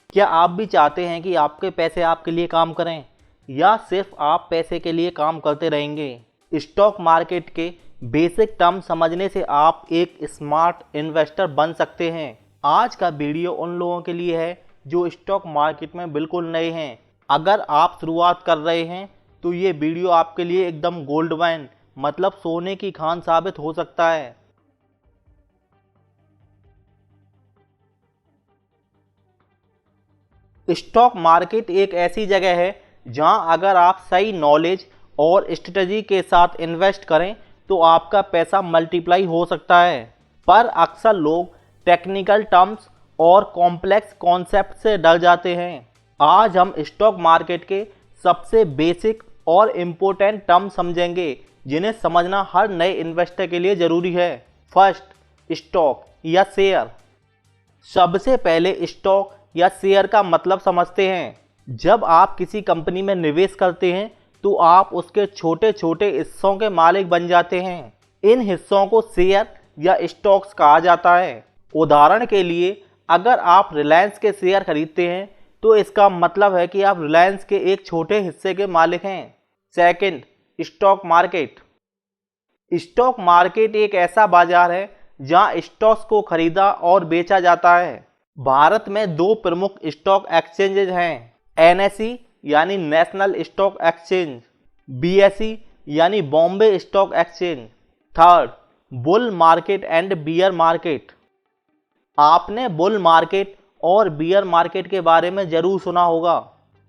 क्या आप भी चाहते हैं कि आपके पैसे आपके लिए काम करें, या सिर्फ आप पैसे के लिए काम करते रहेंगे? स्टॉक मार्केट के बेसिक टर्म समझने से आप एक स्मार्ट इन्वेस्टर बन सकते हैं। आज का वीडियो उन लोगों के लिए है जो स्टॉक मार्केट में बिल्कुल नए हैं। अगर आप शुरुआत कर रहे हैं तो ये वीडियो आपके लिए एकदम गोल्ड वाइन मतलब सोने की खान साबित हो सकता है। स्टॉक मार्केट एक ऐसी जगह है जहां अगर आप सही नॉलेज और स्ट्रेटजी के साथ इन्वेस्ट करें तो आपका पैसा मल्टीप्लाई हो सकता है। पर अक्सर लोग टेक्निकल टर्म्स और कॉम्प्लेक्स कॉन्सेप्ट से डर जाते हैं। आज हम स्टॉक मार्केट के सबसे बेसिक और इम्पोर्टेंट टर्म समझेंगे जिन्हें समझना हर नए इन्वेस्टर के लिए ज़रूरी है। फर्स्ट, स्टॉक या शेयर। सबसे पहले स्टॉक या शेयर का मतलब समझते हैं। जब आप किसी कंपनी में निवेश करते हैं तो आप उसके छोटे छोटे हिस्सों के मालिक बन जाते हैं। इन हिस्सों को शेयर या स्टॉक्स कहा जाता है। उदाहरण के लिए, अगर आप रिलायंस के शेयर खरीदते हैं तो इसका मतलब है कि आप रिलायंस के एक छोटे हिस्से के मालिक हैं। Second, stock market. Stock market एक ऐसा बाजार है जहां स्टॉक्स को खरीदा और बेचा जाता है। भारत में दो प्रमुख स्टॉक एक्सचेंजेज हैं, एनएसई यानी नेशनल स्टॉक एक्सचेंज, बीएसई यानी Bombay stock exchange. Third, bull market and beer market. आपने बुल मार्केट और बियर मार्केट के बारे में जरूर सुना होगा।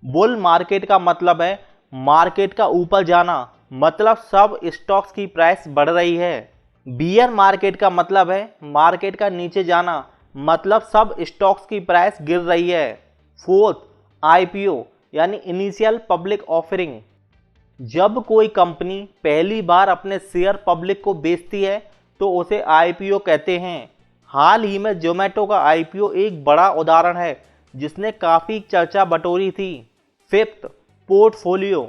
बुल मार्केट का मतलब है मार्केट का ऊपर जाना, मतलब सब स्टॉक्स की प्राइस बढ़ रही है। बियर मार्केट का मतलब है मार्केट का नीचे जाना, मतलब सब स्टॉक्स की प्राइस गिर रही है। फोर्थ, आईपीओ यानी इनिशियल पब्लिक ऑफरिंग। जब कोई कंपनी पहली बार अपने शेयर पब्लिक को बेचती है तो उसे आईपीओ कहते हैं। हाल ही में जोमेटो का आईपीओ एक बड़ा उदाहरण है जिसने काफ़ी चर्चा बटोरी थी। Fifth, portfolio.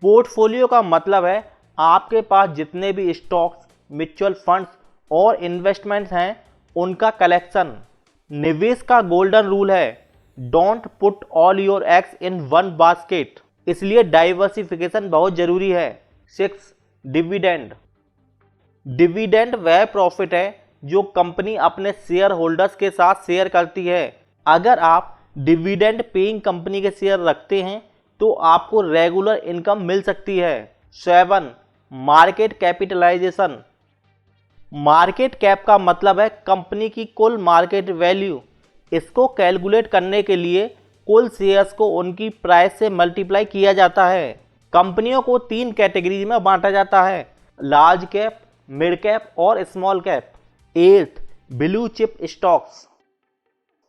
पोर्टफोलियो का मतलब है आपके पास जितने भी स्टॉक्स, म्यूचुअल फंड्स और इन्वेस्टमेंट्स हैं उनका कलेक्शन। निवेश का गोल्डन रूल है, don't put all your eggs in one basket, इसलिए डाइवर्सिफिकेशन बहुत जरूरी है। Six, dividend. डिविडेंड वह प्रॉफिट है जो कंपनी अपने शेयर होल्डर्स के साथ शेयर करती है। अगर आप डिविडेंड पेइंग कंपनी के शेयर रखते हैं तो आपको रेगुलर इनकम मिल सकती है। Seven, market capitalization. Market cap का मतलब है कंपनी की कुल मार्केट वैल्यू। इसको कैलकुलेट करने के लिए कुल शेयर्स को उनकी प्राइस से मल्टीप्लाई किया जाता है। कंपनियों को तीन कैटेगरीज में बांटा जाता है, लार्ज कैप, मिड कैप और small cap. Eighth, blue chip stocks.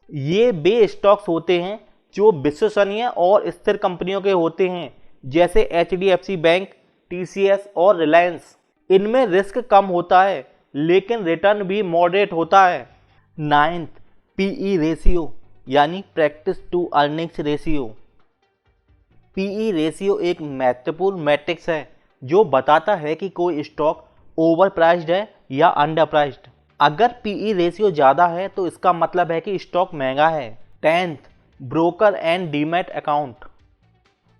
ये वे स्टॉक्स होते हैं जो विश्वसनीय और स्थिर कंपनियों के होते हैं, जैसे एचडीएफसी बैंक, टीसीएस और रिलायंस। इनमें रिस्क कम होता है लेकिन रिटर्न भी मॉडरेट होता है। नाइन्थ, पीई रेशियो यानी practice to earnings ratio. PE ratio एक महत्वपूर्ण मैट्रिक्स है जो बताता है कि कोई स्टॉक ओवर प्राइस्ड है या अंडर प्राइस्ड। अगर पीई रेशियो ज़्यादा है तो इसका मतलब है कि स्टॉक महंगा है। Tenth, broker and demat account.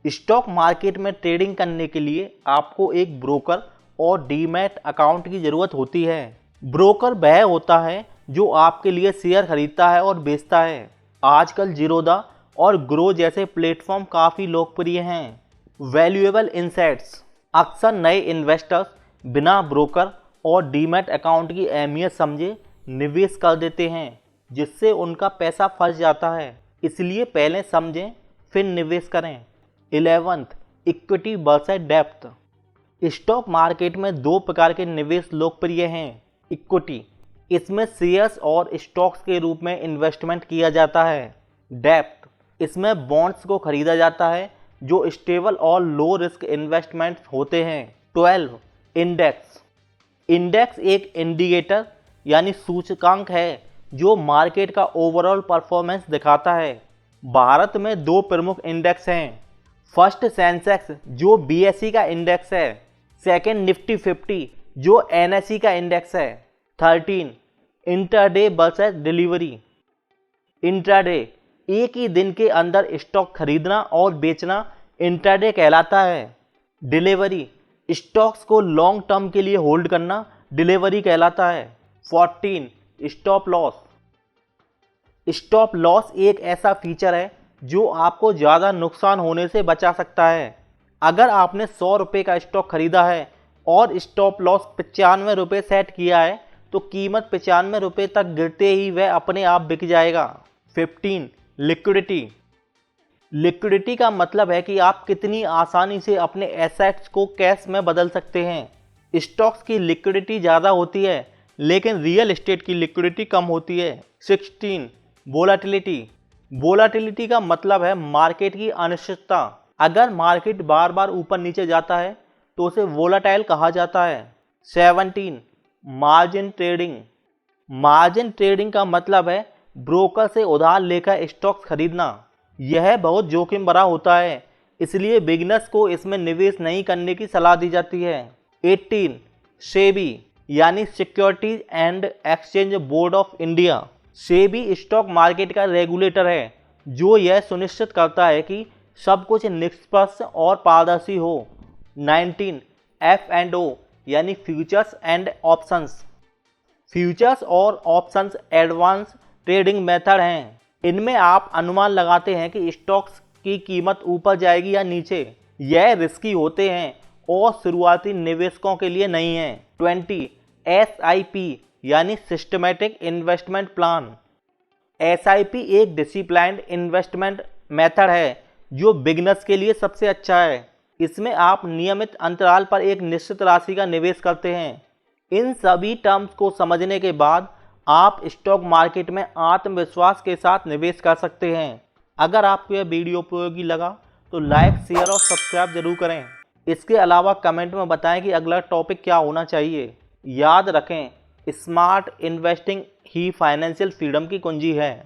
Stock market में ट्रेडिंग करने के लिए आपको एक ब्रोकर और डीमैट अकाउंट की ज़रूरत होती है। ब्रोकर वह होता है जो आपके लिए शेयर खरीदता है और बेचता है। आजकल जीरोधा और ग्रो जैसे प्लेटफॉर्म काफ़ी लोकप्रिय हैं। Valuable insights. अक्सर नए इन्वेस्टर्स बिना ब्रोकर और डीमैट अकाउंट की अहमियत समझे निवेश कर देते हैं, जिससे उनका पैसा फंस जाता है। इसलिए पहले समझें फिर निवेश करें। 11th, equity versus depth. Stock market में दो प्रकार के निवेश लोकप्रिय हैं। इक्विटी, इसमें शेयर्स और स्टॉक्स के रूप में इन्वेस्टमेंट किया जाता है। डेप्थ, इसमें बॉन्ड्स को खरीदा जाता है जो स्टेबल और लो रिस्क इन्वेस्टमेंट होते हैं। 12, इंडेक्स। इंडेक्स एक इंडिकेटर यानी सूचकांक है जो मार्केट का ओवरऑल परफॉर्मेंस दिखाता है। भारत में दो प्रमुख इंडेक्स हैं। फर्स्ट, सेंसेक्स जो बीएसई का इंडेक्स है। सेकेंड, निफ्टी 50 जो एनएसई का इंडेक्स है। 13, इंट्राडे वर्सेस डिलीवरी। इंट्राडे एक ही दिन के अंदर स्टॉक खरीदना और बेचना इंट्राडे कहलाता है। डिलीवरी, स्टॉक्स को लॉन्ग टर्म के लिए होल्ड करना डिलीवरी कहलाता है। 14, स्टॉप लॉस। स्टॉप लॉस एक ऐसा फीचर है जो आपको ज़्यादा नुकसान होने से बचा सकता है। अगर आपने 100 रुपये का स्टॉक खरीदा है और स्टॉप लॉस 95 रुपये सेट किया है तो कीमत 95 रुपये तक गिरते ही वह अपने आप बिक जाएगा। 15, लिक्विडिटी। लिक्विडिटी का मतलब है कि आप कितनी आसानी से अपने एसेट्स को कैश में बदल सकते हैं। स्टॉक्स की लिक्विडिटी ज़्यादा होती है लेकिन रियल एस्टेट की लिक्विडिटी कम होती है। 16, वोलाटिलिटी। वोलाटिलिटी का मतलब है मार्केट की अनिश्चितता। अगर मार्केट बार बार ऊपर नीचे जाता है तो उसे वोलाटाइल कहा जाता है। 17, मार्जिन ट्रेडिंग। मार्जिन ट्रेडिंग का मतलब है ब्रोकर से उधार लेकर स्टॉक्स खरीदना। यह बहुत जोखिम भरा होता है, इसलिए बिगिनर्स को इसमें निवेश नहीं करने की सलाह दी जाती है। 18, सेबी यानी securities and exchange board of India. SEBI stock market का रेगुलेटर है जो यह सुनिश्चित करता है कि सब कुछ निष्पक्ष और पारदर्शी हो। 19, F&O यानी फ्यूचर्स एंड ऑप्शंस। फ्यूचर्स और ऑप्शंस एडवांस ट्रेडिंग मेथड हैं। इनमें आप अनुमान लगाते हैं कि स्टॉक्स की कीमत ऊपर जाएगी या नीचे। यह रिस्की होते हैं और शुरुआती निवेशकों के लिए नहीं है। 20, SIP यानी सिस्टमैटिक इन्वेस्टमेंट प्लान। SIP एक डिसिप्लाइंड इन्वेस्टमेंट मेथड है जो बिगिनर्स के लिए सबसे अच्छा है। इसमें आप नियमित अंतराल पर एक निश्चित राशि का निवेश करते हैं। इन सभी टर्म्स को समझने के बाद आप स्टॉक मार्केट में आत्मविश्वास के साथ निवेश कर सकते हैं। अगर आपको यह वीडियो उपयोगी लगा तो लाइक, शेयर और सब्सक्राइब जरूर करें। इसके अलावा कमेंट में बताएं कि अगला टॉपिक क्या होना चाहिए। याद रखें, स्मार्ट इन्वेस्टिंग ही फाइनेंशियल फ्रीडम की कुंजी है।